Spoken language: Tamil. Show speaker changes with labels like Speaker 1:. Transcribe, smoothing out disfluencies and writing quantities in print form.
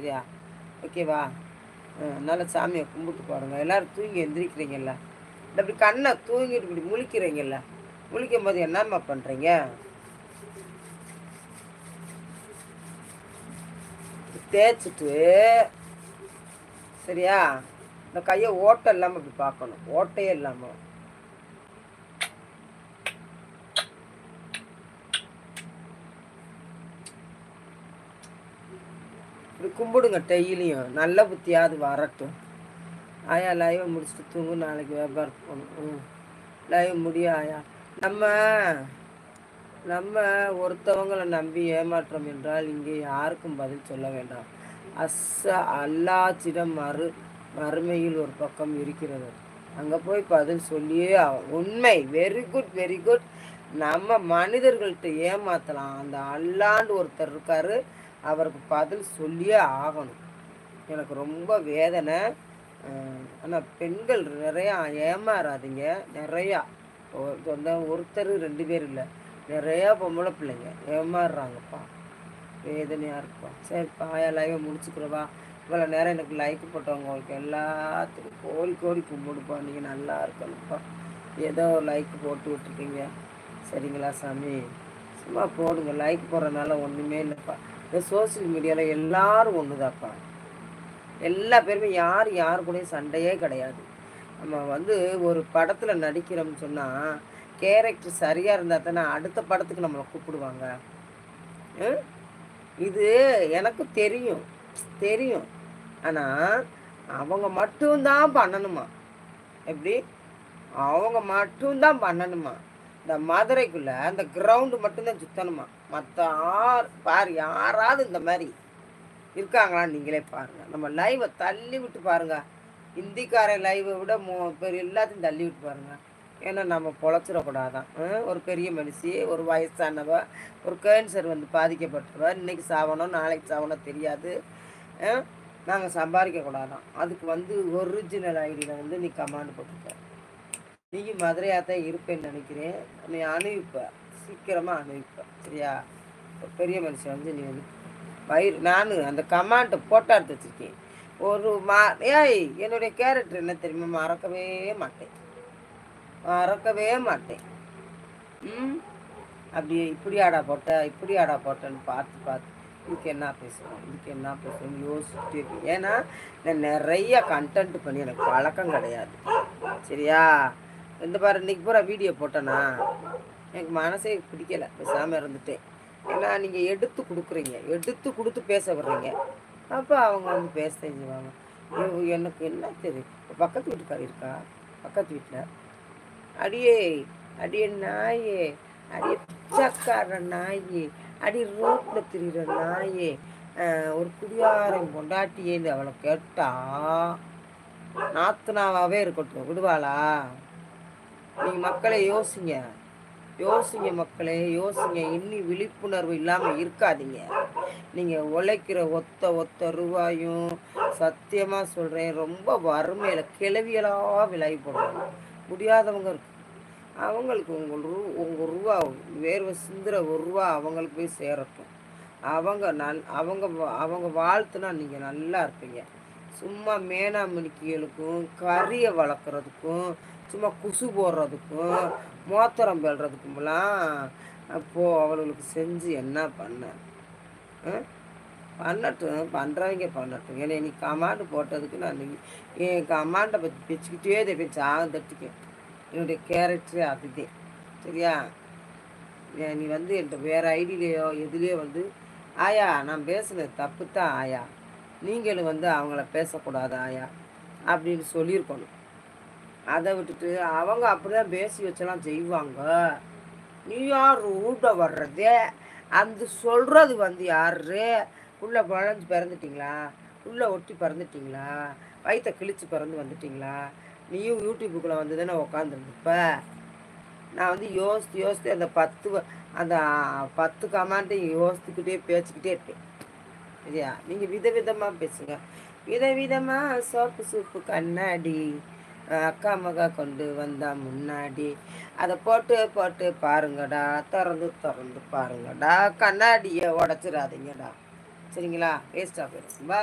Speaker 1: சரியா? ஓகேவா? அதனால் சாமியை கும்பிட்டு பாருங்கள். எல்லோரும் தூங்கி எந்திரிக்கிறீங்கல்ல, அப்படி கண்ணை தூங்கிட்டு இப்படி முழிக்கிறீங்கல்ல, முழிக்கும் போது என்னம்மா பண்ணுறீங்க? தேய்ச்சிட்டு சரியா, இந்த கையை ஓட்டை இல்லாமல் இப்படி பார்க்கணும், ஓட்டையே இல்லாமல். இப்படி கும்பிடுங்க டெய்லியும், நல்ல புத்தியாவது வரட்டும். ஆயா லைவை முடிச்சுட்டு தூங்கு, நாளைக்கு வியாபாரத்துக்கு போகணும். லைவ் முடியும் ஆயா. நம்ம ஒருத்தவங்களை நம்பி ஏமாற்றம் என்றால் இங்கே யாருக்கும் பதில் சொல்ல வேண்டாம். அல்லாச்சிடம் மறுமையில் ஒரு பக்கம் இருக்கிறது, அங்கே போய் பதில் சொல்லியே உண்மை. Very good, very good. நம்ம மனிதர்கள்ட்ட ஏமாற்றலாம், அந்த அல்லாண்டு ஒருத்தர் இருக்காரு, அவருக்கு பதில் சொல்லியே ஆகணும். எனக்கு ரொம்ப வேதனை. ஆனால் பெண்கள் நிறையா ஏமாறாதீங்க. நிறையா ஒருத்தர் 2 பேர் இல்லை, நிறையா பொம்பளை பிள்ளைங்க ஏமாறுறாங்கப்பா. வேதனையாக இருக்குப்பா. சரிப்பா, லைவை முடிச்சுக்கிறவா. இவ்வளோ நேரம் எனக்கு லைக் போட்டவங்களுக்கு எல்லாத்துக்கும் கோடி கோடி கும்பிடுப்பா. நீங்கள் நல்லா இருக்கணும்ப்பா. ஏதோ லைக் போட்டு விட்டுருக்கீங்க, சரிங்களா சாமி? சும்மா போடுங்க. லைக் போடுறதுனால ஒன்றுமே இல்லைப்பா. இந்த சோசியல் மீடியாவில் எல்லோரும் ஒன்று தான்ப்பா. எல்லா பேருமே யார் கூடயும் சண்டையே கிடையாது. நம்ம ஒரு படத்தில் நடிக்கிறோம்னு சொன்னால் கேரக்டர் சரியாக இருந்தால் தானே அடுத்த படத்துக்கு நம்மளை கூப்பிடுவாங்க. இது எனக்கு தெரியும். ஆனால் அவங்க மட்டும்தான் பண்ணணுமா? எப்படி? அவங்க மட்டும்தான் பண்ணணுமா? இந்த மதுரைக்குள்ளே அந்த கிரவுண்டு மட்டும்தான் சுற்றணுமா? மற்ற யாராவது இந்த மாதிரி இருக்காங்களான்னு நீங்களே பாருங்கள். நம்ம லைவை தள்ளி விட்டு பாருங்கள். ஹிந்திக்காரன் லைவை விட பெரிய எல்லாத்தையும் தள்ளி விட்டு பாருங்கள். ஏன்னா நம்ம பொழைச்சிடக்கூடாதான். ஒரு பெரிய மனுஷி, ஒரு வயசானவ, ஒரு கேன்சர் பாதிக்கப்பட்டவ, இன்றைக்கி சாவணும் நாளைக்கு சாவணும் தெரியாது. நாங்கள் சம்பாதிக்கக்கூடாதான். அதுக்கு ஒரிஜினல் ஐடியில் நீ கமாண்ட் போட்டுக்க. நீங்கள் மதுரையாக தான் இருப்பேன்னு நினைக்கிறேன். நீ அனுப்பிப்ப, சீக்கிரமாக அனுப்பிப்ப, சரியா? ஒரு பெரிய மனுஷன் நீ நான் அந்த கமாண்டை போட்டோ எடுத்து வச்சுருக்கேன். ஏய், என்னுடைய கேரக்டர் என்ன தெரியுமா? மறக்கவே மாட்டேன். அப்படி இப்படி ஆடா போட்டேன்னு பார்த்து இதுக்கு என்ன பேசுகிறோம் யோசிச்சுட்டே இருக்கு. ஏன்னா நான் நிறைய கண்டென்ட் பண்ணி எனக்கு பழக்கம் கிடையாது, சரியா? இந்த பாரு, இன்னைக்கு பூரா வீடியோ போட்டேன்னா எனக்கு மனசே பிடிக்கலை, பேசாமல் இருந்துட்டேன். ஏன்னா நீங்கள் எடுத்து கொடுத்து பேச விடுறீங்க. அப்போ அவங்க பேச செஞ்சுவாங்க. எனக்கு என்ன தெரியும், பக்கத்து வீட்டுக்காரி இருக்கா, பக்கத்து வீட்டில் அடியே நாயே, அடியே பிச்சைக்கார நாயே, அடி ரோட்டில் திரிகிற நாயே, ஒரு குடியாரம் பொண்டாட்டியேன்னு அவளை கேட்டா நாத்தனாவே இருக்கட்டும், விடுவாளா? நீங்கள் மக்களை யோசிங்க மக்களே, யோசிங்க. இன்னும் விழிப்புணர்வு இல்லாமல் இருக்காதீங்க. நீங்கள் உழைக்கிற ஒத்த ரூபாயும் சத்தியமாக சொல்கிறேன், ரொம்ப வறுமையில் கிளவியலாக விலகி போடுறாங்க. முடியாதவங்க இருக்கு, அவங்களுக்கு உங்கள் ரூபா வேர்வை சிந்துற ஒரு ரூபா அவங்களுக்கு போய் சேரட்டும். அவங்க வாழ்த்துனா நீங்கள் நல்லா இருப்பீங்க. சும்மா மேனாமணிக்கிகளுக்கும் கறியை வளர்க்குறதுக்கும் சும்மா குசு போடுறதுக்கும் மோத்திரம் பெல்றதுக்கும்லாம் அப்போது அவளுக்கு செஞ்சு என்ன பண்ணட்டும். ஏன்னா நீ கமாண்டு போட்டதுக்கு நான் என் கமாண்டை பற்றி பேச்சுக்கிட்டே இதை சாகம் தட்டிக்கேன். என்னுடைய கேரக்டரே அதுதே, சரியா? நீ என்கிட்ட வேறு ஐடியிலையோ எதுலேயோ ஆயா நான் பேசுனது தப்பு தான் ஆயா, நீங்களும் அவங்கள பேசக்கூடாது ஆயா அப்படின்னு சொல்லியிருக்கணும். அதை விட்டுட்டு அவங்க அப்படிதான் பேசி வச்செல்லாம் செய்வாங்க. நீ யார் ஊட்ட வர்றதே அந்த சொல்கிறது யாரு? உள்ளே குழஞ்சி பிறந்துட்டிங்களா, உள்ளே ஒட்டி பிறந்துட்டிங்களா, வயிற்ற கிழிச்சு பிறந்து வந்துட்டிங்களா? நீயும் யூடியூப்புக்குள்ளே தானே உக்காந்துருந்துப்ப. நான் யோசித்து அந்த 10 கமாண்ட்டையும் யோசித்துக்கிட்டே பேசிக்கிட்டே இருப்பேன், சரியா? நீங்கள் விதவிதமாக பேசுங்க. விதவிதமாக சோப்பு கண்ணாடி அக்கா மகா கொண்டு வந்தா முன்னாடி அதை போட்டு பாருங்கடா, திறந்து பாருங்கடா, கண்ணாடியை உடச்சிடாதீங்கடா, சரிங்களா? வேஸ்ட்டாக போயிடும். பா.